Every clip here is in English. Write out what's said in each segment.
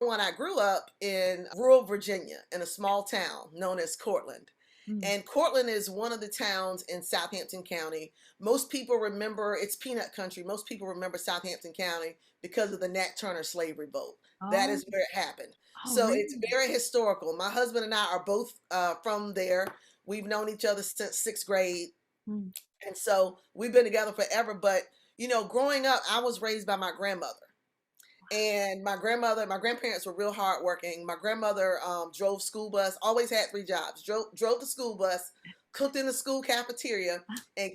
When I grew up in rural Virginia in a small town known as Cortland. Mm. And Cortland is one of the towns in Southampton County. Most people remember it's peanut country. Most people remember Southampton County because of the Nat Turner slave revolt. That Oh, is where it happened. oh, So really? it's very historical. My husband and I are both from there. We've known each other since sixth grade. Mm. And so we've been together forever. But, growing up, I was raised by my grandmother. And my grandparents were real hardworking. My grandmother drove school bus, always had three jobs. Drove the school bus, cooked in the school cafeteria, and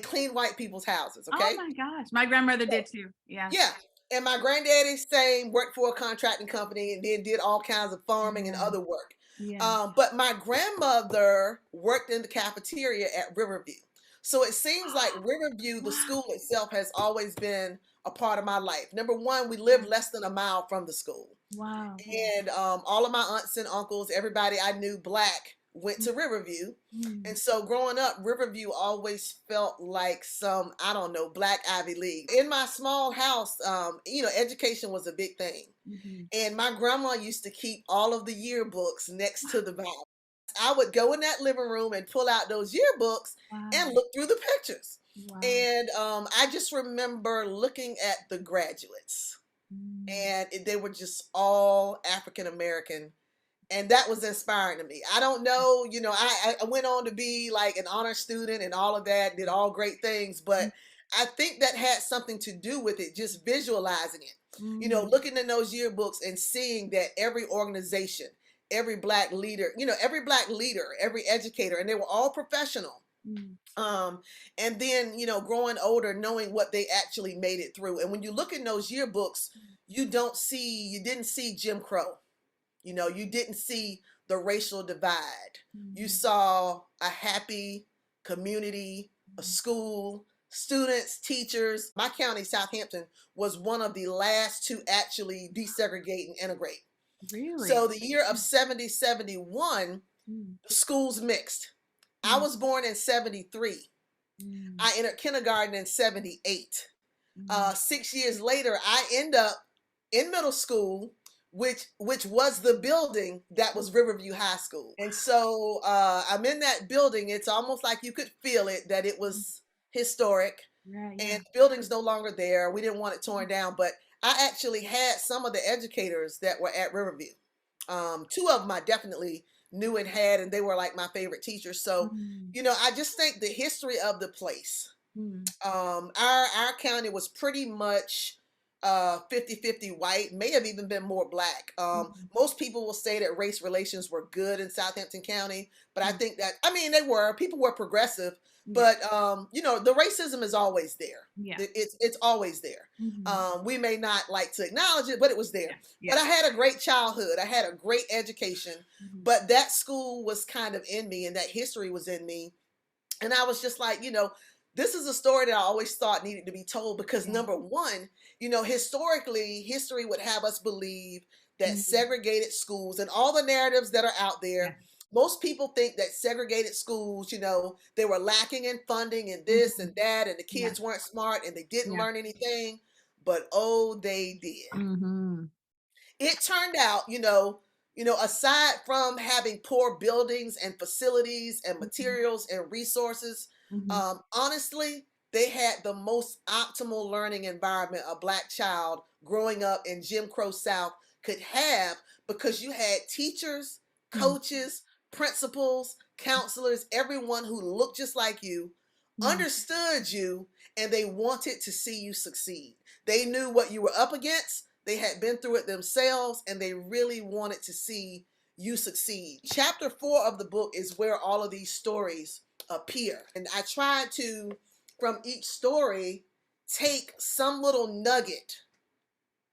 cleaned white people's houses. Oh Okay, my gosh. My grandmother so, did too. Yeah. yeah. And my granddaddy same worked for a contracting company and then did all kinds of farming and Yeah. other work. Yeah. But my grandmother worked in the cafeteria at Riverview. So it seems like Riverview, the Wow. school itself, has always been a part of my life. Number one, we lived less than a mile from the school. Wow. And all of my aunts and uncles, everybody I knew black, went Mm, to Riverview. mm. And so growing up, Riverview always felt like some, I don't know, black Ivy League. In my small house, education was a big thing. Mhm. And my grandma used to keep all of the yearbooks next to the Bible. I would go in that living room and pull out those yearbooks and Wow. look through the pictures. Wow. And I just remember looking at the graduates, Mm. and they were just all African American, and that was inspiring to me. I don't know, I went on to be like an honor student and all of that, did all great things, Mm. but I think that had something to do with it, just visualizing it. Mm. Looking in those yearbooks and seeing that every organization, every black leader, every educator, and they were all professional. Mm. um and then growing older, knowing what they actually made it through. And when you look in those yearbooks, you didn't see Jim Crow. You didn't see the racial divide. You Mm. saw a happy community, a Mm. school, students, teachers. My county, Southampton, was one of the last to actually desegregate and integrate. Really? So the year of 7071, Mm. the schools mixed. I Mm. was born in 73. Mm. I entered kindergarten in 78. Mm. 6 years later, I end up in middle school, which was the building that was Riverview High School. And so I'm in that building. It's almost like you could feel it, that it Mm. was historic, Yeah, yeah. and the building's no longer there. We didn't want it torn down, but I actually had some of the educators that were at Riverview. Two of them I definitely knew and had, and they were like my favorite teachers. So, Mm. I just think the history of the place. Mm. Our county was pretty much 50-50 white, may have even been more black. Mm. Most people will say that race relations were good in Southampton County, but I Mm. think that, I mean, they were, people were progressive, Yeah. but the racism is always there. Yeah. It's always there. Mhm. We may not like to acknowledge it, but it was there. Yeah. Yeah. But I had a great childhood. I had a great education, Mhm. but that school was kind of in me, and that history was in me. And I was just like, this is a story that I always thought needed to be told, because Yeah. number one, historically, history would have us believe that Mhm. segregated schools and all the narratives that are out Yeah. there, most people think that segregated schools, they were lacking in funding and this Mhm. and that, and the Yeah. kids weren't smart and they didn't Yeah. learn anything. But oh, they did. Mhm. It turned out, aside from having poor buildings and facilities and Mhm. materials and resources, Mhm. honestly, they had the most optimal learning environment a black child growing up in Jim Crow South could have, because you had teachers, Mm. coaches, principals, counselors, everyone who looked just like you, Mm. understood you, and they wanted to see you succeed. They knew what you were up against. They had been through it themselves, and they really wanted to see you succeed. Chapter 4 of the book is where all of these stories appear. And I tried to, from each story, take some little nugget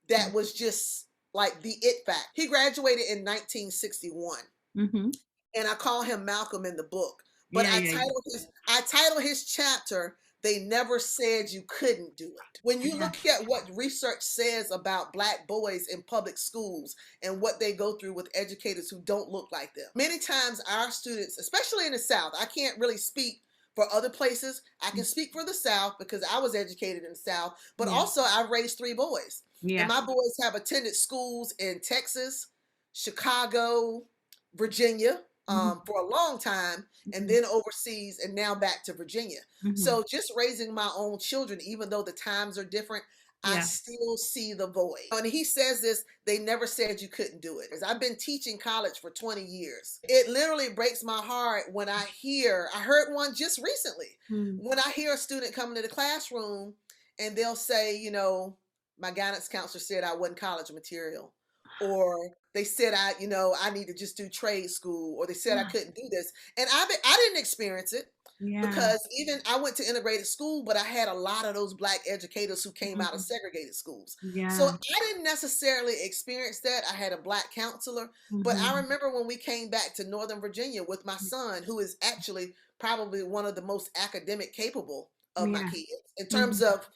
Mm. that was just like the it fact. He graduated in 1961, Mhm. and I call him Malcolm in the book. But Yeah, yeah, yeah. I title his chapter, "They Never Said You Couldn't Do It." When you Yeah. look at what research says about black boys in public schools and what they go through with educators who don't look like them, many times our students, especially in the South, I can't really speak for other places. I Mm. can speak for the South because I was educated in the South, but Yeah. also I raised three boys. And Yeah. my boys have attended schools in Texas, Chicago, Virginia, Mhm. for a long time, and Mhm. then overseas, and now back to Virginia. Mhm. So just raising my own children, even though the times are different, I Yeah. still see the void. And he says this, they never said you couldn't do it. 'Cause I've been teaching college for 20 years. It literally breaks my heart when I heard one just recently, Mm. when I hear a student come into the classroom and they'll say, my guidance counselor said I wasn't college material, or they said I need to just do trade school, or they said I couldn't do this. And I didn't experience it, Yeah. because even I went to integrated school, but I had a lot of those Black educators who came out of Mhm. segregated schools. So Yeah. I didn't necessarily experience that. I had a Black counselor, but I Mhm. remember when we came back to Northern Virginia with my son, who is actually probably one of the most academic capable of my Yeah. kids in terms Mhm. of,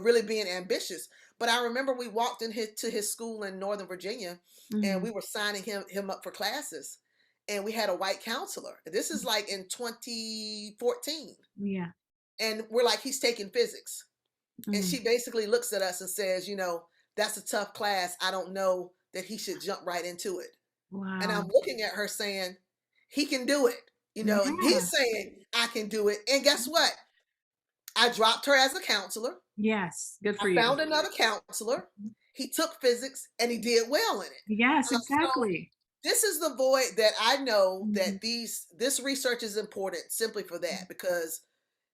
really being ambitious. But I remember we walked to his school in Northern Virginia, and Mhm. we were signing him up for classes, and we had a white counselor. This is like in 2014. Yeah. And we're like, he's taking physics. And Mm. she basically looks at us and says, that's a tough class. I don't know that he should jump right into it. And I'm Wow. looking at her saying, he can do it. And Yeah. he's saying, I can do it. And guess what? I dropped her as a counselor. Yes. Good I for you. found another counselor. He took physics and he did well in it. Yes, So exactly. this is the void that I know Mhm. that this research is important simply for that, because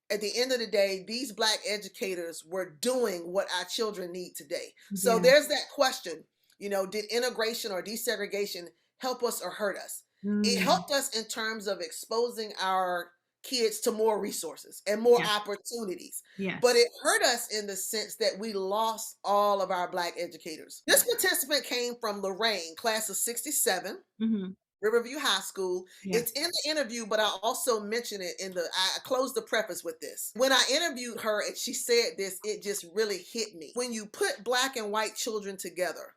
at the end of the day, these Black educators were doing what our children need today. So Yeah. there's that question, did integration or desegregation help us or hurt us? It Mm. helped us in terms of exposing our kids to more resources and more Yeah. opportunities. But Yes. it hurt us in the sense that we lost all of our Black educators. This participant came from Lorraine, class of 67. Mhm. Riverview High School. Yeah. It's in the interview, but I also mention it I closed the preface with this. When I interviewed her and she said this, it just really hit me. When you put Black and white children together,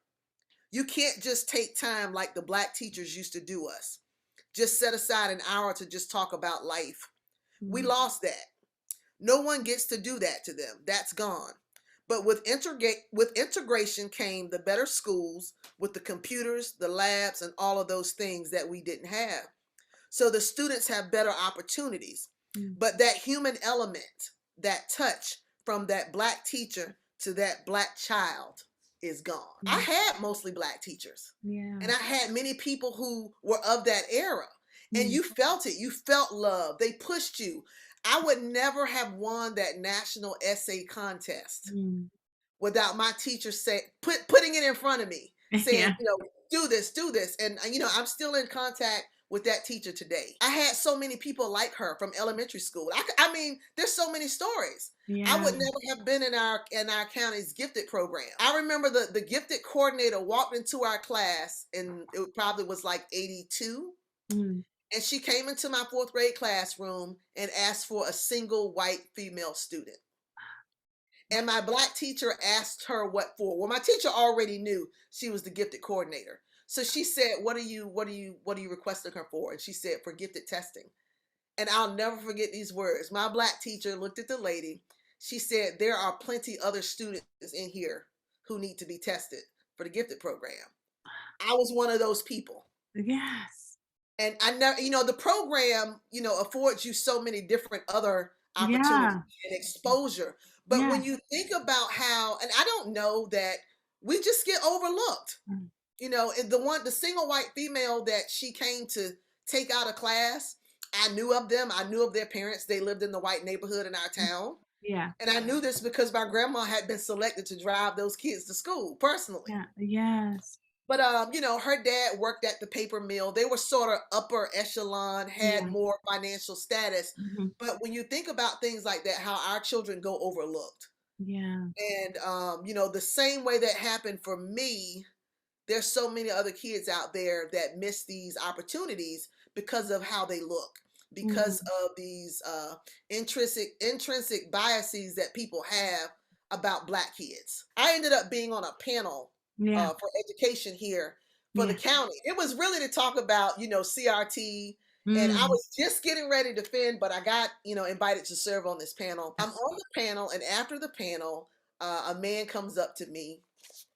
you can't just take time like the Black teachers used to do us. Just set aside an hour to just talk about life. We Mhm. lost that. No one gets to do that to them. That's gone. But with integration came the better schools with the computers, the labs, and all of those things that we didn't have. So the students have better opportunities. Mm. But that human element, that touch from that Black teacher to that Black child is gone. I Mm. had mostly Black teachers, Yeah. and I had many people who were of that era. And Mm. you felt it. You felt love. They pushed you. I would never have won that national essay contest Mm. without my teacher putting it in front of me, saying, Yeah. do this. And I'm still in contact with that teacher today. I had so many people like her from elementary school. I mean, there's so many stories. I Yeah. would never have been in our county's gifted program. I remember the gifted coordinator walked into our class, and it probably was like 82. Mm. And she came into my fourth grade classroom and asked for a single white female student. And my Black teacher asked her what for. Well, my teacher already knew she was the gifted coordinator. So she said, what are you requesting her for? And she said, for gifted testing. And I'll never forget these words. My Black teacher looked at the lady. She said, there are plenty other students in here who need to be tested for the gifted program. I was one of those people. Yes. And I never, the program, affords you so many different other opportunities Yeah. and exposure. But Yeah. when you think about how, and I don't know that we just get overlooked, Mm. and the single white female that she came to take out a class, I knew of them. I knew of their parents. They lived in the white neighborhood in our town. Yeah. And I knew this because my grandma had been selected to drive those kids to school personally. Yeah. Yes. But her dad worked at the paper mill. They were sort of upper echelon, had Yeah. more financial status. Mhm. But when you think about things like that, how our children go overlooked. Yeah. And the same way that happened for me, there's so many other kids out there that miss these opportunities because of how they look, because Mhm. of these intrinsic biases that people have about Black kids. I ended up being on a panel Yeah. for education here for the Yeah. county. It was really to talk about, CRT. And I Mm. was just getting ready to defend, but I got, invited to serve on this panel. I'm Yes. on the panel, and after the panel, a man comes up to me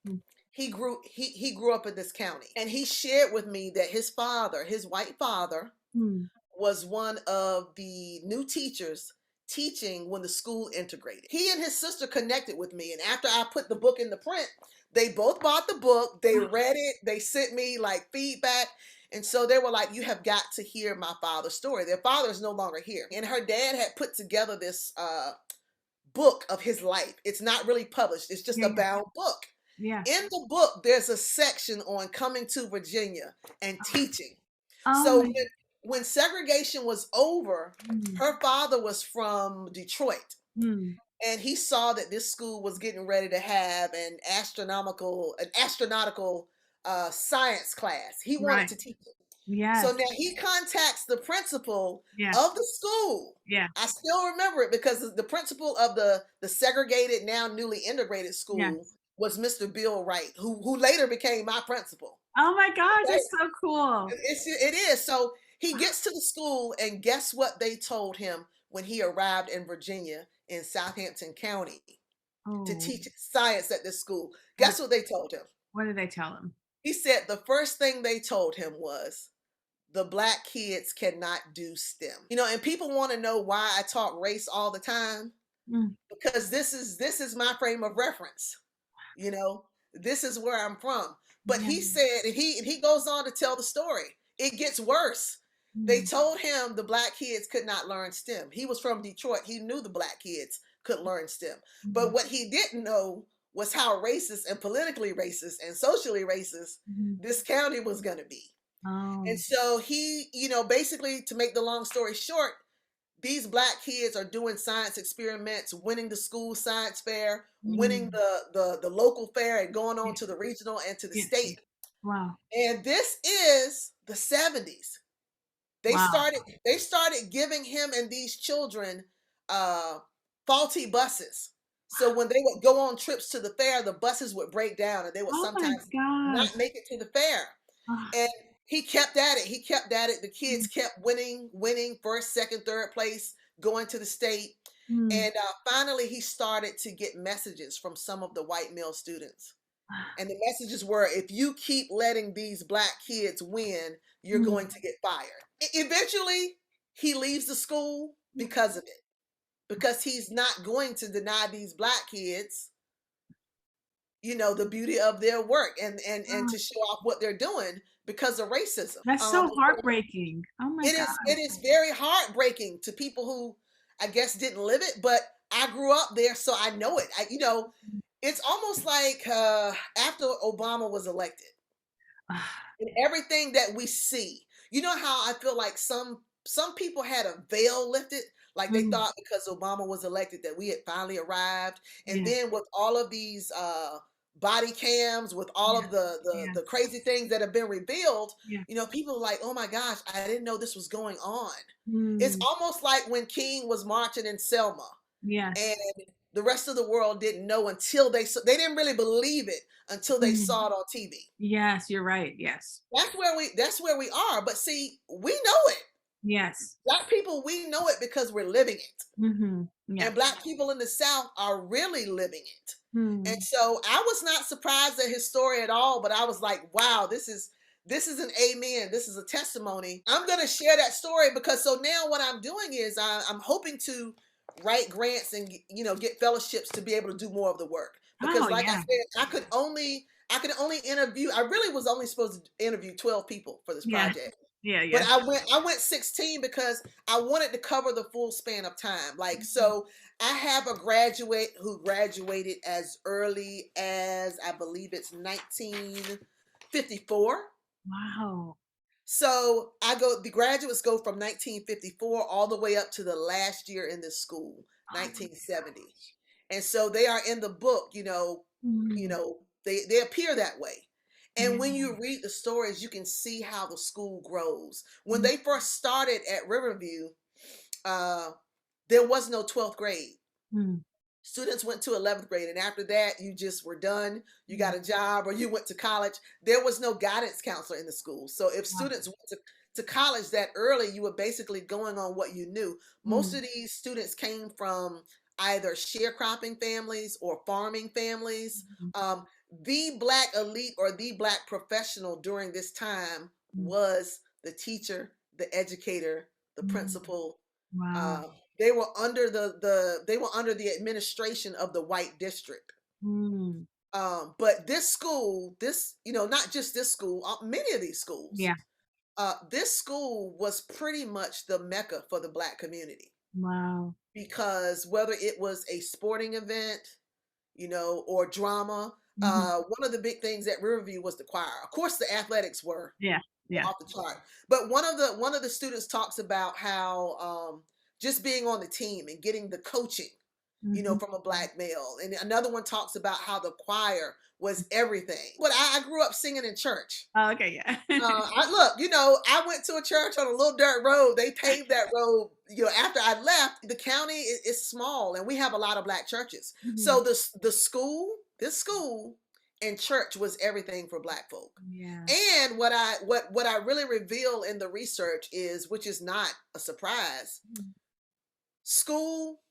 Mm. He grew up in this county, and he shared with me that his father, his white father, Mm. was one of the new teachers teaching when the school integrated. He and his sister connected with me, and after I put the book in the print, they both bought the book, they read it, they sent me like feedback. And so they were like, "You have got to hear my father's story." Their father is no longer here. And her dad had put together this book of his life. It's not really published, it's just Yeah, a yeah, bound book. yeah. In the book, there's a section on coming to Virginia and teaching. Oh So my when segregation was over, mm, her father was from Detroit, mm. and he saw that this school was getting ready to have an astronautical science class. He wanted Right. to teach it. So Yes. now he contacts the principal Yes. of the school. Yeah. I still remember it because the principal of the segregated, now newly integrated school Yes. was Mr. Bill Wright, who later became my principal. Oh my gosh, Okay? that's so cool. It is. So he gets to the school, and guess what they told him when he arrived in Virginia in Southampton County to Oh, teach science at this school? what Guess what they told him? what did they tell him? He said the first thing they told him was, the black kids cannot do STEM. And people want to know why I talk race all the time, Mm. because this is my frame of reference. You know, this is where I'm from. But Yeah. he said, and he goes on to tell the story. It gets worse. They Mm. told him the black kids could not learn STEM. He was from Detroit. He knew the black kids could learn STEM. But Mhm. what he didn't know was how racist and politically racist and socially racist Mhm. this county was going to be. And Oh. so he, basically, to make the long story short, these black kids are doing science experiments, winning the school science fair, winning Mm. the local fair, and going on Yeah. to the regional and to the Yes, state. yes. Wow. And this is the 70s. They Wow. started they started giving him and these children uh faulty buses. So when they would go on trips to the fair, the buses would break down, and they would Oh my sometimes not gosh. make it to the fair. Ah, And he kept at it. He kept at it. The kids mm, kept winning first, second, third place, going to the state. mm. And finally, he started to get messages from some of the white male students. Ah, And the messages were, if you keep letting these black kids win, you're mm, going to get fired. Eventually, he leaves the school because of it, because he's not going to deny these black kids, the beauty of their work, and ah. to show off what they're doing because of racism. That's so heartbreaking. Oh my It is very heartbreaking to people who, I guess, didn't live it, but I grew up there, so I know it. It's almost like after Obama was elected, gosh. and everything that we see. You know how I feel like some people had a veil lifted, like they Mm. thought because Obama was elected that we had finally arrived. And Yeah. then with all of these body cams, with all Yeah. of the Yes. crazy things that have been revealed, Yeah. people are like, "Oh my gosh, I didn't know this was going on." It's Mm. almost like when King was marching in Selma, Yes. and the rest of the world didn't know until they didn't really believe it until they Mm. saw it on TV. Yes, you're right. Yes. That's where we are. But see, we know it. Yes. Black people, we know it because we're living it. Mhm. Yeah. And black people in the South are really living it. And Mm. so I was not surprised at his story at all, but I was like, wow, this is an amen. This is a testimony. I'm gonna share that story, because so now what I'm doing is I'm hoping to write grants and get fellowships to be able to do more of the work. Oh, Because like I yeah. said, I could only interview. I really was only supposed to interview 12 people for this Yeah. project. Yeah, But yeah. I went 16 because I wanted to cover the full span of time. Like, Mhm. so I have a graduate who graduated as early as, I believe it's 1954. Wow. So the graduates go from 1954 all the way up to the last year in this school, Oh my 1970. And so they are in the book, mm. they appear that way. And Yeah. when you read the stories, you can see how the school grows. When Mm. they first started at Riverview, uh, there was no 12th grade. Mm. Students went to 11th grade, and after that, you just were done. You Yeah. got a job or you went to college. There was no guidance counselor in the school. So if Wow. students went to college that early, you were basically going on what you knew. Most Mm. of these students came from either sharecropping families or farming families. Mhm. Um, the black elite or the black professional during this time Mm. was the teacher, the educator, the Mm. principal. Wow. Uh, they were under they were under the administration of the white district. Mm. But this school, this, not just this school, many of these schools, Yeah. this school was pretty much the mecca for the black community Wow. because whether it was a sporting event, or drama, Mhm. one of the big things at Riverview was the choir. Of course, the athletics were Yeah. Yeah. off the chart, but one of the students talks about how just being on the team and getting the coaching, Mhm. from a black male. And another one talks about how the choir was everything. But I grew up singing in church. Oh, okay, yeah. I look, I went to a church on a little dirt road. They paved that road. After I left, the county is small, and we have a lot of black churches. Mhm. So this school, and church was everything for black folk. Yeah. And what I really reveal in the research is, which is not a surprise, Mhm. school,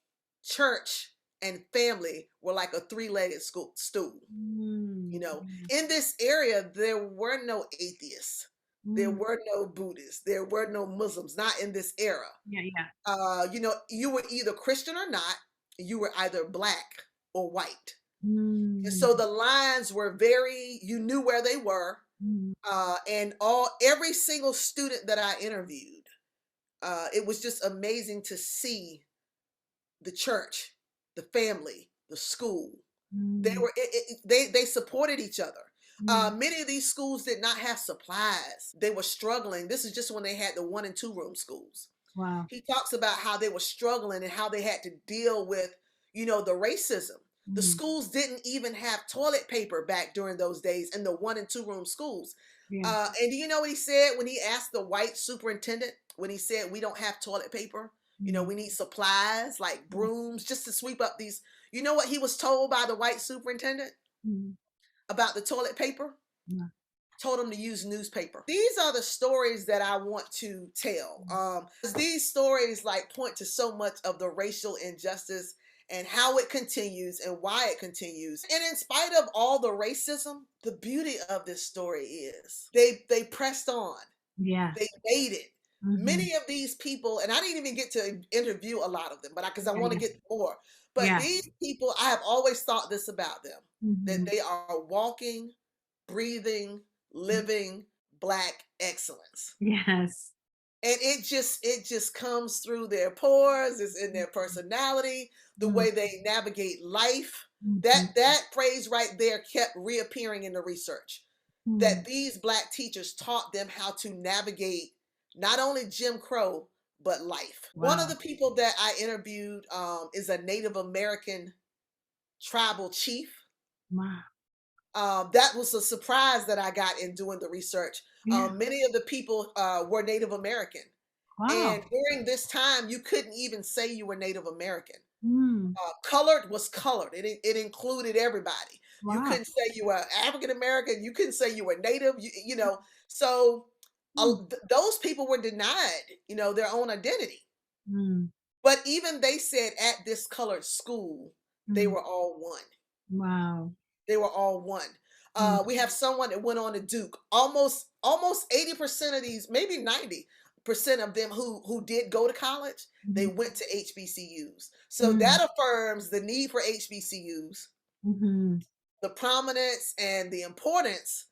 church, and family were like a three-legged stool. Mm. Yeah. In this area, there were no atheists. There Mm. were no Buddhists. There were no Muslims, not in this era. Yeah, yeah. You were either Christian or not. You were either black or white. And Mm. so the lines were you knew where they were. Mm. And every single student that I interviewed, it was just amazing to see the church, the family, the school. They Mm. were they supported each other. Mm. Many of these schools did not have supplies. They were struggling. This is just when they had the 1 and 2 room schools. Wow. He talks about how they were struggling and how they had to deal with, the racism. The Mm. schools didn't even have toilet paper back during those days in the 1 and 2 room schools. Yeah. And do you know what he said when he asked the white superintendent, when he said, we don't have toilet paper? Mm. We need supplies like Mm. brooms just to sweep up these. You know what he was told by the white superintendent Mm. about the toilet paper? Yeah. Told him to use newspaper. These are the stories that I want to tell. Mm. These stories like point to so much of the racial injustice and how it continues and why it continues. And in spite of all the racism, the beauty of this story is they pressed on. They Yes. made it. Mhm. Many of these people, and I didn't even get to interview a lot of them, but because I Yeah, want to yeah. get more. But Yeah. these people, I have always thought this about them, that Mhm. they are walking, breathing, living black excellence. Yes. And it just comes through their pores, it's in their personality, the Mm. way they navigate life. Mhm. That phrase right there kept reappearing in the research, Mm. that these black teachers taught them how to navigate not only Jim Crow, but life. One of Wow. the people that I interviewed is a Native American tribal chief. Wow. That was a surprise that I got in doing the research. Yeah. Many of the people were Native American. And Wow. during this time, you couldn't even say you were Native American. Mm. Colored was colored. It included everybody. You Wow. couldn't say you were African American. You couldn't say you were Native. So Mm. those people were denied, their own identity. Mm. But even they said at this colored school, they Mm. were all one. Wow. They were all one. Mm. We have someone that went on to Duke. Almost 80% of these, maybe 90% of them who did go to college, they Mhm. went to HBCUs. So Mm. that affirms the need for HBCUs, Mhm. the prominence and the importance,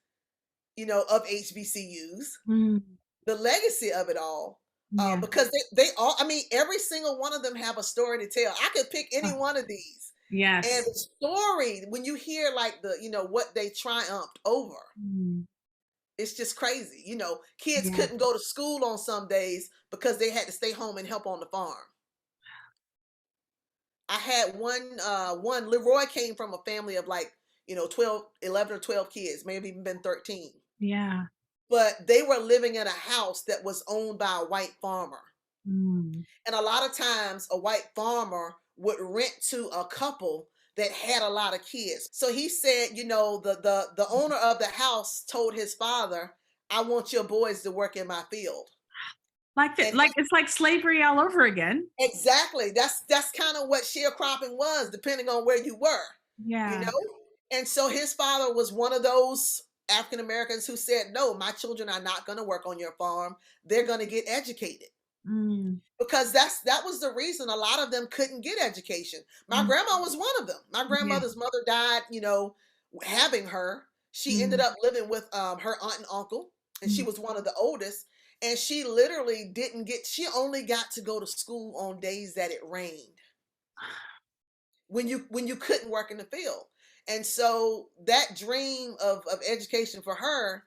of HBCUs, Mm. the legacy of it all. Yeah. Because they all, I mean, every single one of them have a story to tell. I could pick any Oh, one of these. And yes. the story, when you hear like what they triumphed over, Mm. it's just crazy. Kids Yeah. couldn't go to school on some days because they had to stay home and help on the farm. I had one Leroy came from a family of like, 12, 11 or 12 kids, maybe even been 13. Yeah. But they were living in a house that was owned by a white farmer. Mm. And a lot of times a white farmer would rent to a couple that had a lot of kids. So he said, the owner of the house told his father, I want your boys to work in my field. And Like it's like slavery all over again. exactly, that's kind of what sharecropping was, depending on where you were, you Yeah. know? And so his father was one of those African Americans who said, "No, my children are not going to work on your farm. They're going to get educated." Mm, Because that was the reason a lot of them couldn't get education. My mm, grandma was one of them. My yeah. grandmother's mother died, having her. She ended Mm, up living with her aunt and uncle, and she mm. was one of the oldest. And she literally didn't get. She only got to go to school on days that it rained, when you couldn't work in the field. And so that dream of education for her,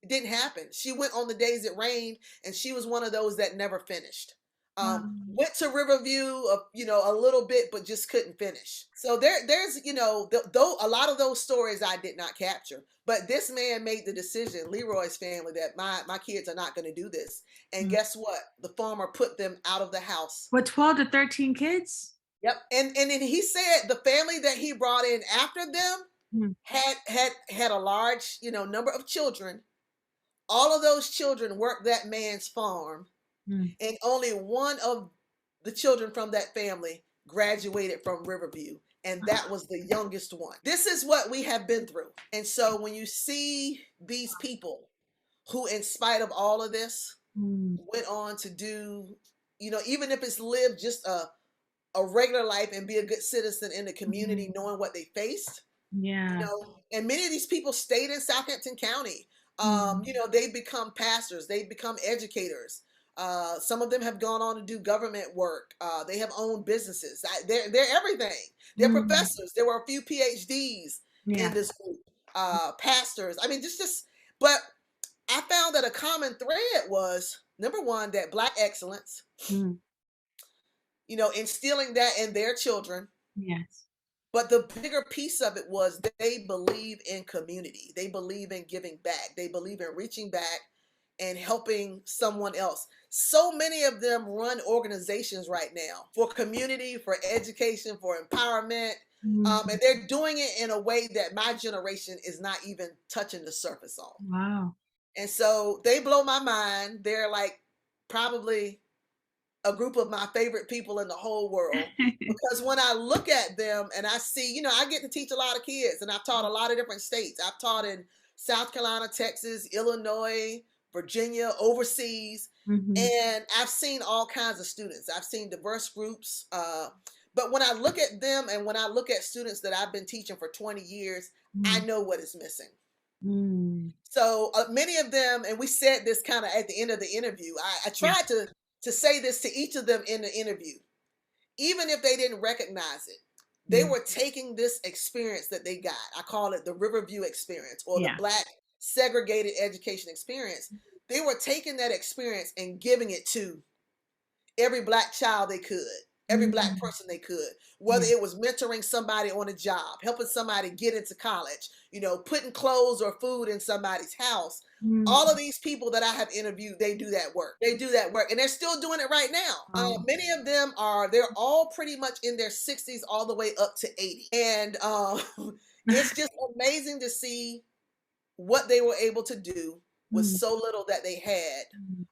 it didn't happen. She went on the days it rained, and she was one of those that never finished. Wow. Went to Riverview, a little bit, but just couldn't finish. So there's, though a lot of those stories I did not capture. But this man made the decision, Leroy's family, that my kids are not going to do this. And Mm. guess what? The farmer put them out of the house. What, 12 to 13 kids? Yep. And then he said the family that he brought in after them Mm, had a large, number of children. All of those children worked that man's farm, mm. and only one of the children from that family graduated from Riverview, and that was the youngest one. This is what we have been through. And so when you see these people who, in spite of all of this, Mm, went on to do, even if it's live just a regular life and be a good citizen in the community, mhm. knowing what they faced, Yeah. and many of these people stayed in Southampton County. Mm, They become pastors, they become educators. Some of them have gone on to do government work. They have owned businesses. They're everything. They're mm. professors. There were a few PhDs in Yeah. this group. Pastors. I mean, just. But I found that a common thread was, number one, that Black excellence. Mm, Instilling that in their children. yes. But the bigger piece of it was they believe in community. They believe in giving back. They believe in reaching back and helping someone else. So many of them run organizations right now for community, for education, for empowerment. Mm, And they're doing it in a way that my generation is not even touching the surface on. wow. And so they blow my mind. They're like probably a group of my favorite people in the whole world, because when I look at them and I see, I get to teach a lot of kids, and I've taught a lot of different states. I've taught in South Carolina, Texas, Illinois, Virginia, overseas, Mhm, and I've seen all kinds of students. I've seen diverse groups. But when I look at them and when I look at students that I've been teaching for 20 years, I mm, know what is missing. mm, So many of them, and we said this kind of at the end of the interview. I yeah. tried to say this to each of them in the interview, even if they didn't recognize it. They Mm, were taking this experience that they got. I call it the Riverview experience, or the yeah. Black Segregated Education Experience. They were taking that experience and giving it to every Black child they could, every Black Mm, person they could, whether yeah. it was mentoring somebody on a job, helping somebody get into college, putting clothes or food in somebody's house. All of Mm, these people that I have interviewed, they do that work. They do that work, and they're still doing it right now. wow. Many of them they're all pretty much in their 60s, all the way up to 80. And it's just amazing to see what they were able to do with Mm, so little that they had.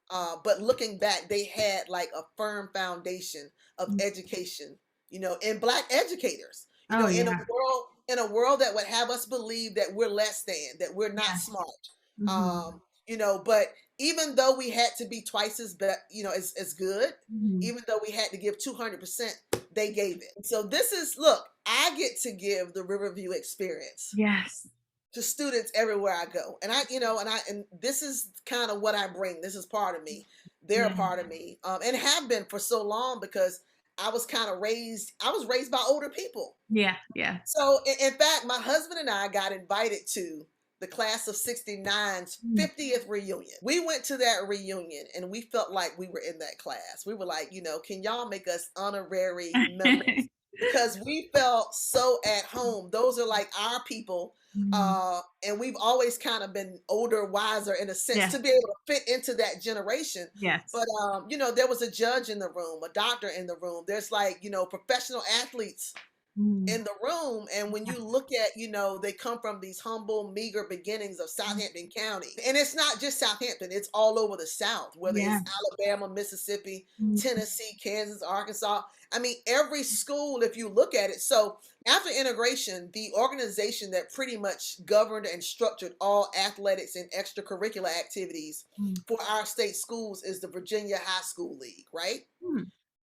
mm, But looking back, they had like a firm foundation of mm. education, and Black educators, Oh, in a yeah. world that would have us believe that we're less than, that we're not Yes. smart. Mhm, But even though we had to be twice as good, mhm. even though we had to give 200%, they gave it. So this is, look, I get to give the Riverview experience Yes. to students everywhere I go. And and this is kind of what I bring. This is part of me. They're a Yeah. part of me. And have been for so long, because I was raised by older people. Yeah, yeah. So in fact, my husband and I got invited to the class of '69's Mm. 50th reunion. We went to that reunion and we felt like we were in that class. We were like, can y'all make us honorary members? Because we felt so at home. Those are like our people. Mhm. And we've always kind of been older, wiser in a sense, Yes, to be able to fit into that generation. yes. But there was a judge in the room, a doctor in the room. There's like, professional athletes Mm. in the room. And when Yeah. you look at, they come from these humble, meager beginnings of Mm. Southampton County. And it's not just Southampton, it's all over the South, whether it's Yes. Alabama, Mississippi, Mm. Tennessee, Kansas, Arkansas. I mean, every school, if you look at it. So after integration, the organization that pretty much governed and structured all athletics and extracurricular activities Mm. for our state schools is the Virginia High School League, right? Mm.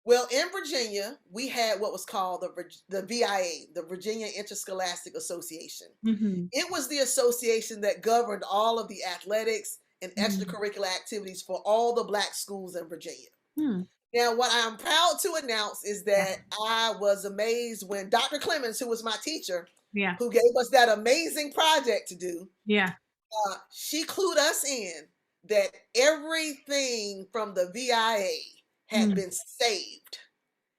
Well, in Virginia, we had what was called the VIA, the Virginia Interscholastic Association. Mhm. It was the association that governed all of the athletics and Mm. extracurricular activities for all the Black schools in Virginia. Hmm. Now, what I'm proud to announce is Yeah. that I was amazed when Dr. Clemens, who was my teacher, Yeah. who gave us that amazing project to do, Yeah. she clued us in that everything from the VIA had Mm. been saved.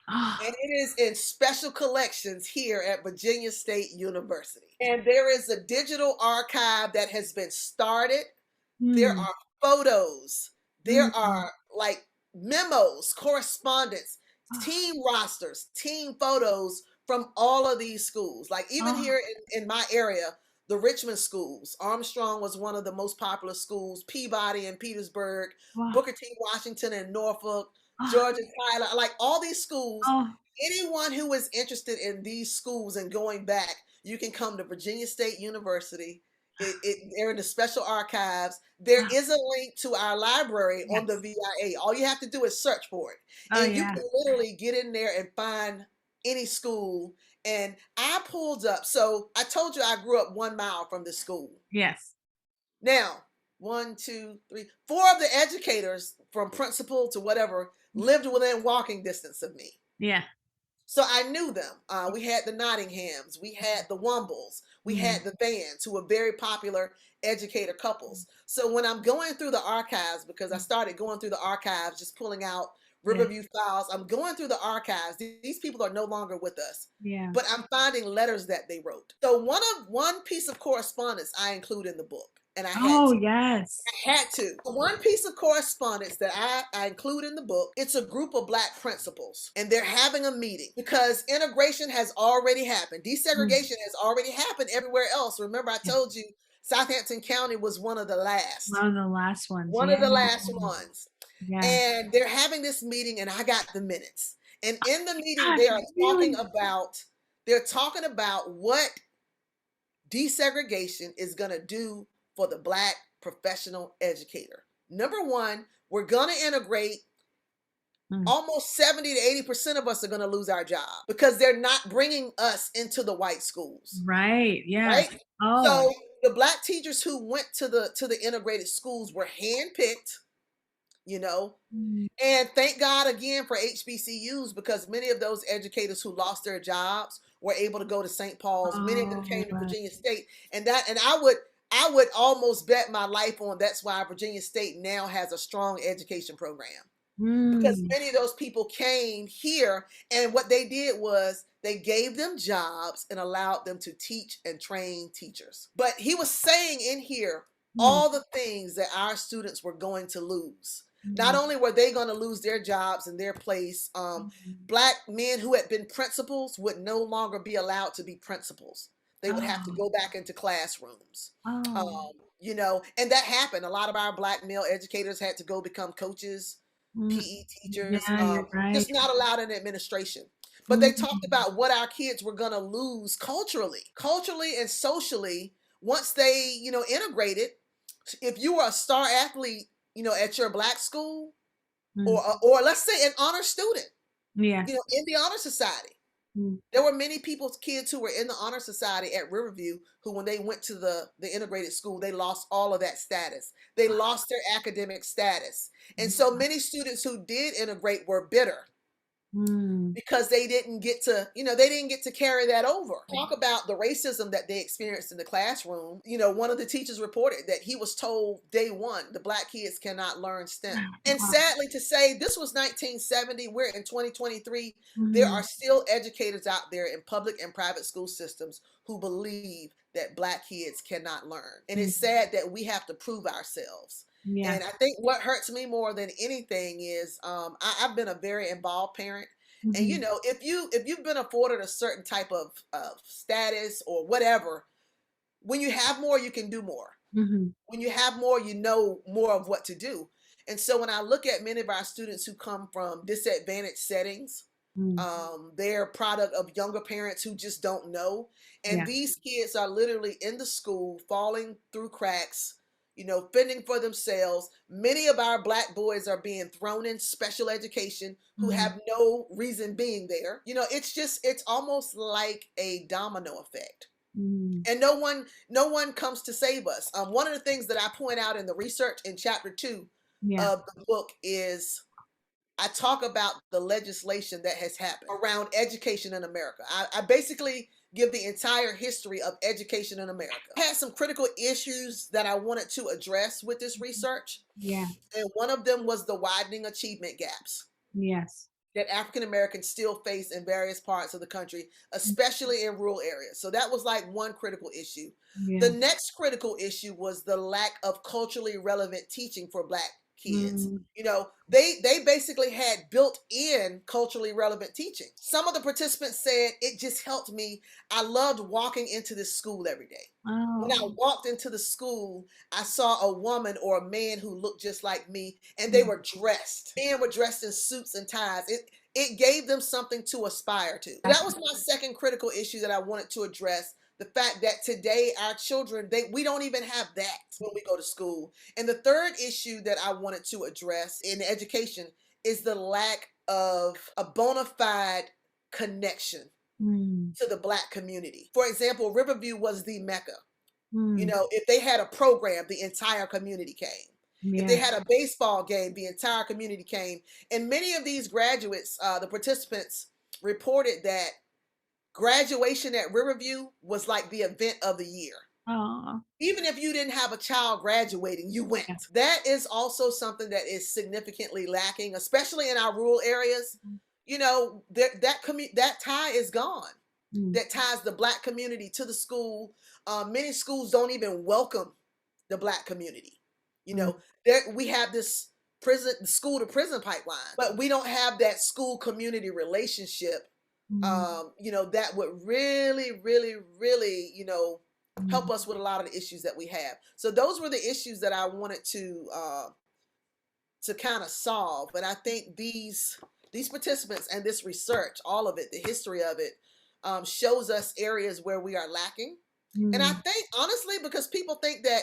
And Ah. it is in special collections here at Virginia State University. And there is a digital archive that has been started. There Mm. are photos. There Mm. are like memos, correspondence, Ah. team rosters, team photos from all of these schools. Like even Ah. here in my area, the Richmond schools. Armstrong was one of the most popular schools, Peabody in Petersburg, Wow. Booker T. Washington in Norfolk, Ah. Georgia Tyler, like all these schools. Oh. Anyone who is interested in these schools and going back, you can come to Virginia State University. They're in the special archives. There Ah. is a link to our library on the Yes. VIA. All you have to do is search for it. Oh, And you yeah. can literally get in there and find any school. And I pulled up. So I told you I grew up 1 mile from the school. Yes. Now, one, two, three, four of the educators from principal to whatever lived within walking distance of me. Yeah. So I knew them. We had the Nottinghams, we had the Wumbles, we Mm. had the Vans, who were very popular educator couples. So when I'm going through the archives, because I started going through the archives, just pulling out Yeah. Riverview files, I'm going through the archives. These people are no longer with us, Yeah. but I'm finding letters that they wrote. So one piece of correspondence I include in the book, and I had Oh, to. yes. Had to. One piece of correspondence that I include in the book, it's a group of Black principals, and they're having a meeting because integration has already happened. Mm. Desegregation has already happened everywhere else. Remember, I Yeah. told you Southampton County was one of the last, One of the last ones. one Yeah. of the last ones. Yeah. And they're having this meeting, and I got the minutes. And in the meeting, Gosh, really? they're talking about what desegregation is going to do for the Black professional educator. Number one, we're going to integrate. Mm. Almost 70 to 80% of us are going to lose our job because they're not bringing us into the white schools, Right. Yes. right? Oh. So the Black teachers who went to the integrated schools were handpicked, you know, Mm. and thank God again for HBCUs because many of those educators who lost their jobs were able to go to St. Paul's. Many of them Oh, came to right. Virginia State, and I would almost bet my life on that's why Virginia State now has a strong education program because Mm. many of those people came here, and what they did was they gave them jobs and allowed them to teach and train teachers. But he was saying in here Mm. all the things that our students were going to lose. Not Mm. only were they going to lose their jobs and their place, Mm. Black men who had been principals would no longer be allowed to be principals. They would have to Oh. go back into classrooms. Oh. And that happened. A lot of our Black male educators had to go become coaches, Mm. PE teachers, Yeah, you're right. just not allowed in administration. But they talked Mm. about what our kids were going to lose culturally and socially once they, integrated. If you were a star athlete, at your Black school, Mm. or let's say an honor student, Yeah. in the honor society. Mm. There were many people's kids who were in the honor society at Riverview who, when they went to the integrated school, they lost all of that status. They lost their academic status. And Yeah. so many students who did integrate were bitter Mm. because they didn't get to carry that over. Talk about the racism that they experienced in the classroom. One of the teachers reported that he was told day one, the Black kids cannot learn STEM. And Wow. sadly to say, this was 1970, we're in 2023. There Mm. are still educators out there in public and private school systems who believe that Black kids cannot learn. And Mm. it's sad that we have to prove ourselves. Yeah. And I think what hurts me more than anything is I've been a very involved parent. And Mhm. if you've been afforded a certain type of status or whatever, when you have more, you can do more. Mhm. When you have more, you know more of what to do. And so when I look at many of our students who come from disadvantaged settings, Mm. they're product of younger parents who just don't know. And Yeah. these kids are literally in the school, falling through cracks, fending for themselves. Many of our Black boys are being thrown in special education who Mm. have no reason being there. It's almost like a domino effect. Mm. And no one comes to save us. One of the things that I point out in the research in chapter 2 Yeah. of the book is I talk about the legislation that has happened around education in America. I basically give the entire history of education in America. I had some critical issues that I wanted to address with this research, Yeah. and one of them was the widening achievement gaps Yes. that African Americans still face in various parts of the country, especially in rural areas. So that was like one critical issue. The Yeah. next critical issue was the lack of culturally relevant teaching for Black kids. Mm. They basically had built in culturally relevant teaching. Some of the participants said it just helped me. I loved walking into this school every day. When I Oh. walked into the school, I saw a woman or a man who looked just like me, and they Mm. were dressed. Men were dressed in suits and ties. It gave them something to aspire to. That was Gotcha. my second critical issue that I wanted to address. The fact that today our children, we don't even have that when we go to school. And the third issue that I wanted to address in education is the lack of a bona fide connection Mm. to the Black community. For example, Riverview was the Mecca. Mm. If they had a program, the entire community came. If they Yeah. had a baseball game, the entire community came. And many of these graduates, the participants reported that graduation at Riverview was like the event of the year. Aw. Even if you didn't have a child graduating, you went. Yeah. That is also something that is significantly lacking, especially in our rural areas. Mm. That tie is gone. Mm. That ties the Black community to the school. Many schools don't even welcome the Black community. You Mm. know, we have this school to prison pipeline, but we don't have that school community relationship. Mm. That would really, really, really, help Mm. us with a lot of the issues that we have. So those were the issues that I wanted to kind of solve. But I think these participants and this research, all of it, the history of it, shows us areas where we are lacking. And I Mm. think honestly, because people think that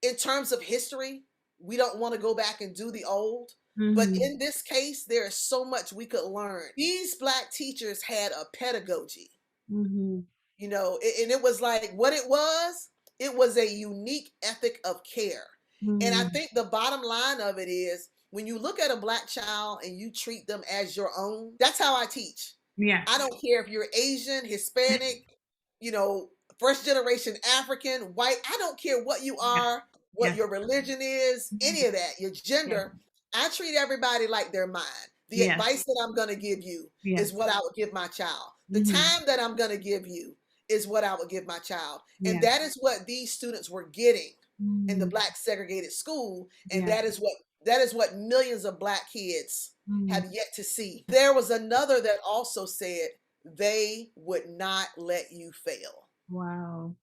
in terms of history, we don't want to go back and do the old. But Mhm. in this case, there is so much we could learn. These Black teachers had a pedagogy, Mhm. and it was like what it was a unique ethic of care. And I Mhm. think the bottom line of it is when you look at a Black child and you treat them as your own, that's how I teach. I Yes. don't care if you're Asian, Hispanic, you know, first generation African, white. I don't care what you Yes. are, what Yes. your religion is, any Mhm. of that, your Yes. gender. I treat everybody like they're mine. The Yes. advice that I'm going to give you is Yes. what I would give my child. The Mhm. time that I'm going to give you is what I would give my child. And Yes. that is what these students were getting in the Mm. Black segregated school. And Yes. that is what millions of Black kids Mm. have yet to see. There was another that also said they would not let you fail. Wow.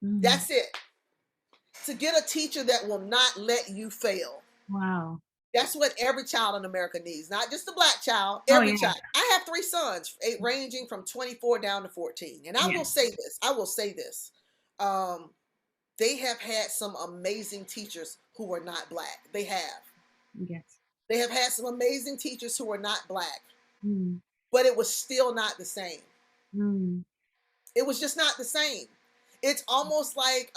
Mm. That's it. To get a teacher that will not let you fail. Wow. That's what every child in America needs, not just the Black child, Oh, every yeah. child. I have three sons, ranging from 24 down to 14. And I Yeah. will say this, I will say this. Um, they have had some amazing teachers who were not Black. They have. Yes. They have had some amazing teachers who were not Black, Mm. but it was still not the same. Mm. It was just not the same. It's almost like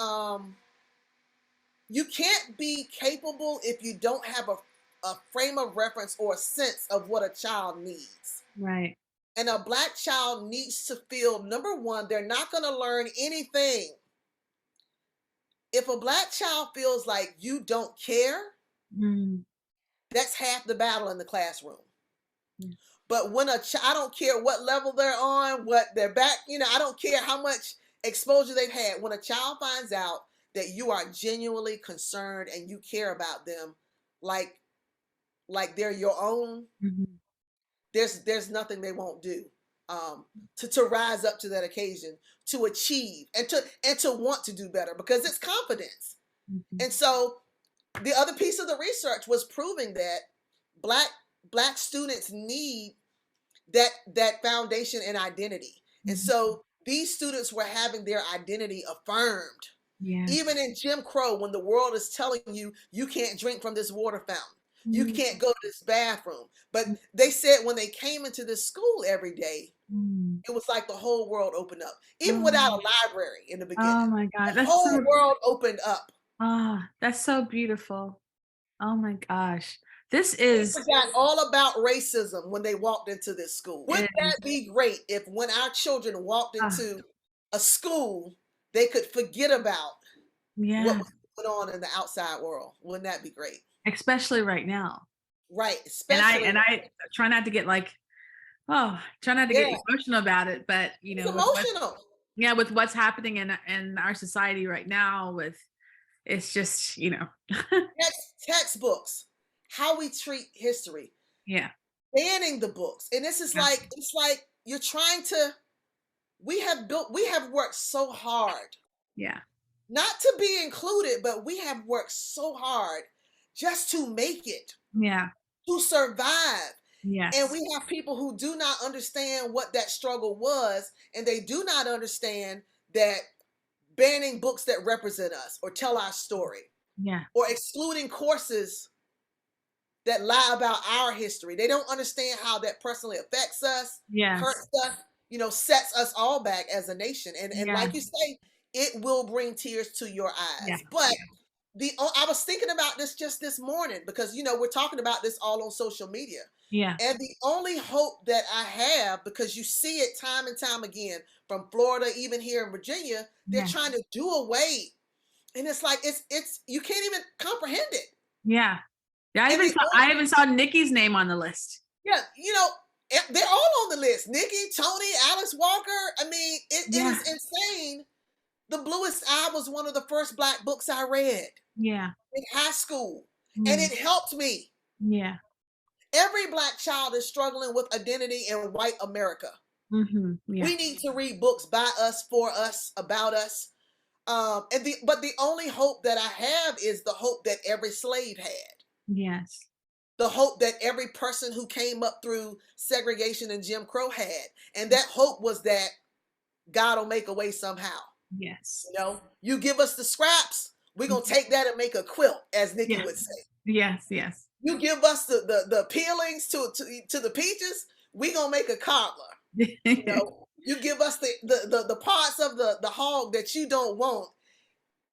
you can't be capable if you don't have a frame of reference or a sense of what a child needs. Right. And a Black child needs to feel, number one, they're not going to learn anything. If a Black child feels like you don't care, Mm. that's half the battle in the classroom. Yeah. But when I don't care what level they're on, what they're back, I don't care how much exposure they've had. When a child finds out that you are genuinely concerned and you care about them, like they're your own, Mhm. there's nothing they won't do to rise up to that occasion, to achieve and to want to do better because it's confidence. Mhm. And so the other piece of the research was proving that black black students need that foundation and identity. And Mhm. so these students were having their identity affirmed. Yes. Even in Jim Crow, when the world is telling you you can't drink from this water fountain, you Mm, can't go to this bathroom. But they said when they came into this school every day, mm. it was like the whole world opened up. Even Oh, without a library in the oh beginning, my the God. That's whole so world opened up. that's so beautiful. Oh my gosh. This They is forgot all about racism when they walked into this school. Wouldn't is that be great if when our children walked ah, into a school, they could forget about what yes, was going on in the outside world? Wouldn't that be great? especially right now. Right, And I especially and right. I try not to get like, oh, try not to get Yeah, emotional about it, but it's with what emotional. yeah, with what's happening in our society right now with it's just, Textbooks, how we treat history, yeah, banning the books. And this is yeah, like it's like you're trying to we have worked so hard yeah, not to be included, but we have worked so hard just to make it, yeah, to survive. And yes, we have people who do not understand what that struggle was, and they do not understand that banning books that represent us or tell our story yeah, or excluding courses that lie about our history. They don't understand how that personally affects us, yes, hurts us, sets us all back as a nation. And yeah, like you say, it will bring tears to your yeah, eyes. But I was thinking about this just this morning because we're talking about this all on social media. yeah, And the only hope that I have, because you see it time and time again from Florida, even here in Virginia, they're yeah, trying to do away. And it's like it's you can't even comprehend it. yeah. Yeah, And the I even saw Nikki's name on the list. Yeah, they're all on the list. Nikki, Tony, Alice Walker. I mean, it Yeah, is insane. The Bluest Eye was one of the first Black books I read yeah, in high school, and mm, it helped me. yeah, Every Black child is struggling with identity in white America. yeah, We need to read books by us, for us, about us. But the only hope that I have is the hope that every slave had. yes, The hope that every person who came up through segregation and Jim Crow had. And that hope was that God will make a way somehow. yes, You give us the scraps, we're going to mhm, take that and make a quilt, as Nikki yeah, would say. yes, yes. You give us the peelings to the peaches, we're going to make a cobbler. You give us the parts of the hog that you don't want,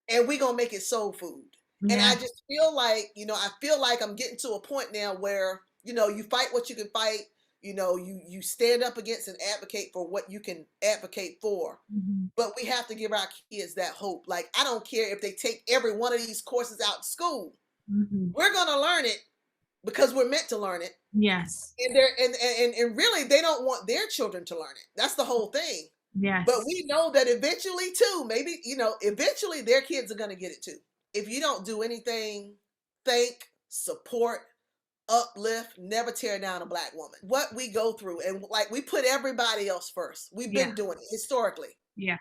and we're going to make it soul food. And I Yeah, just feel like, I feel like I'm getting to a point now where, you fight what you can fight. You stand up against and advocate for what you can advocate for. mhm, But we have to give our kids that hope. Like, I don't care if they take every one of these courses out in school. mhm, We're going to learn it because we're meant to learn it. yes, And they're and really they don't want their children to learn it. That's the whole thing. But yes, we know that eventually too, maybe, eventually their kids are going to get it too. If you don't do anything, thank, support, uplift, never tear down a Black woman. What we go through, and like we put everybody else first. We've yeah, been doing it historically. yeah,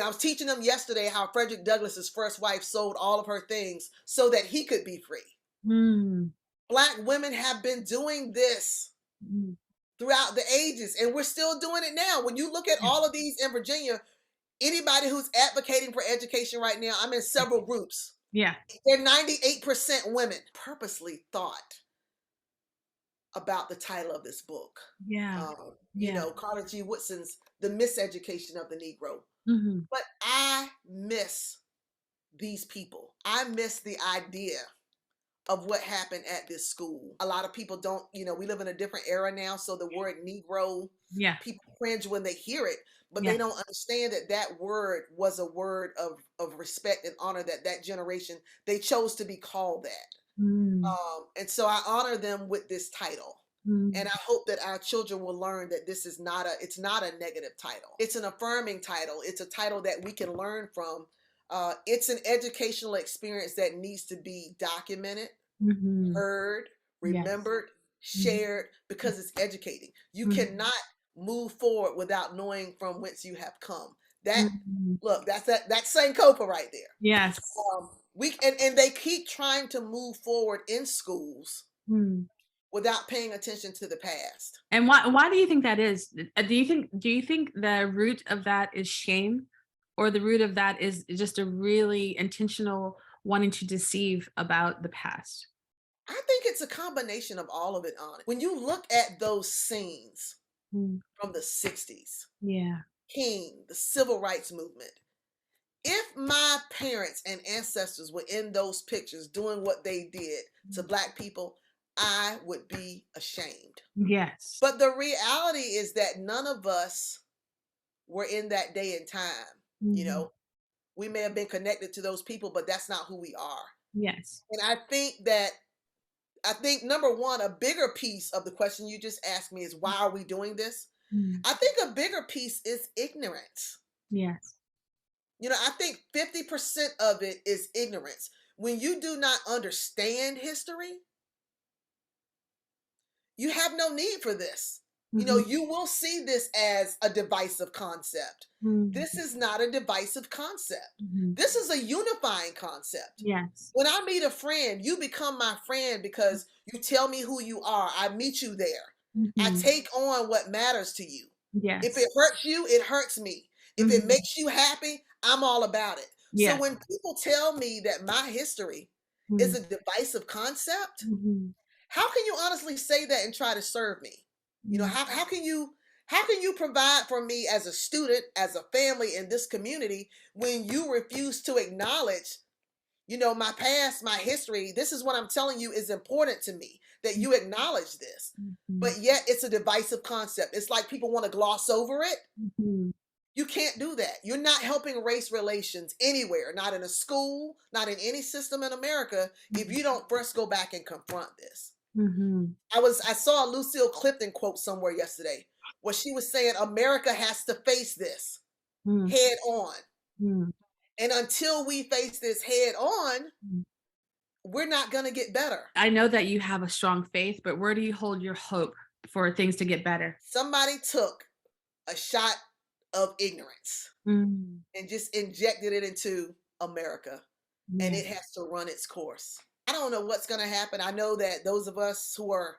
I was teaching them yesterday how Frederick Douglass's first wife sold all of her things so that he could be free. mm, Black women have been doing this mm, throughout the ages, and we're still doing it now. When you look at yeah, all of these in Virginia, anybody who's advocating for education right now, I'm in several groups. yeah, They're 98% women. Purposely thought about the title of this book. yeah, yeah, Carter G. Woodson's The Miseducation of the Negro. mhm, But I miss these people. I miss the idea of what happened at this school. A lot of people don't, we live in a different era now. So the word Negro, yeah, people cringe when they hear it, but yeah, they don't understand that that word was a word of respect and honor, that generation, they chose to be called that. mm, And so I honor them with this title. And mm, I hope that our children will learn that it's not a negative title. It's an affirming title. It's a title that we can learn from. It's an educational experience that needs to be documented, mhm, heard, yes, remembered, shared, because it's educating. You cannot move forward without knowing from whence you have come. That look, that's Sankofa right there. Yes. And they keep trying to move forward in schools without paying attention to the past. And why do you think that is? Do you think the root of that is shame, or the root of that is just a really intentional wanting to deceive about the past? I think it's a combination of all of it, honest. When you look at those scenes from the 60s, Yeah. King, the civil rights movement, if my parents and ancestors were in those pictures doing what they did to Black people, I would be ashamed. Yes. But the reality is that none of us were in that day and time. You know, we may have been connected to those people, but that's not who we are. Yes. And I think number one, a bigger piece of the question you just asked me is, why are we doing this? I think a bigger piece is ignorance. Yes. You know, I think 50% of it is ignorance. When you do not understand history, you have no need for this. You know, you will see this as a divisive concept. This is not a divisive concept. This is a unifying concept. Yes. When I meet a friend, you become my friend because you tell me who you are. I meet you there. I take on what matters to you. Yes. If it hurts you, it hurts me. If it makes you happy, I'm all about it. Yes. So when people tell me that my history is a divisive concept, how can you honestly say that and try to serve me? You know, how can you provide for me as a student, as a family in this community, when you refuse to acknowledge, you know, my past, my history? This is what I'm telling you is important to me, that you acknowledge this. But yet it's a divisive concept. It's like people want to gloss over it. You can't do that. You're not helping race relations anywhere, not in a school, not in any system in America, if you don't first go back and confront this. I saw a Lucille Clifton quote somewhere yesterday where she was saying America has to face this head on. And until we face this head on, we're not going to get better. I know that you have a strong faith, but where do you hold your hope for things to get better? Somebody took a shot of ignorance and just injected it into America, and it has to run its course. I don't know what's going to happen. I know that those of us who are,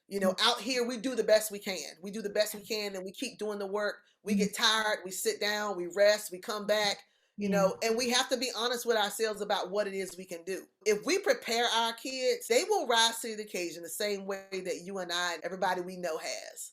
you know, out here, we do the best we can. We do the best we can, and we keep doing the work. We get tired, we sit down, we rest, we come back, you know, and we have to be honest with ourselves about what it is we can do. If we prepare our kids, they will rise to the occasion the same way that you and I and everybody we know has.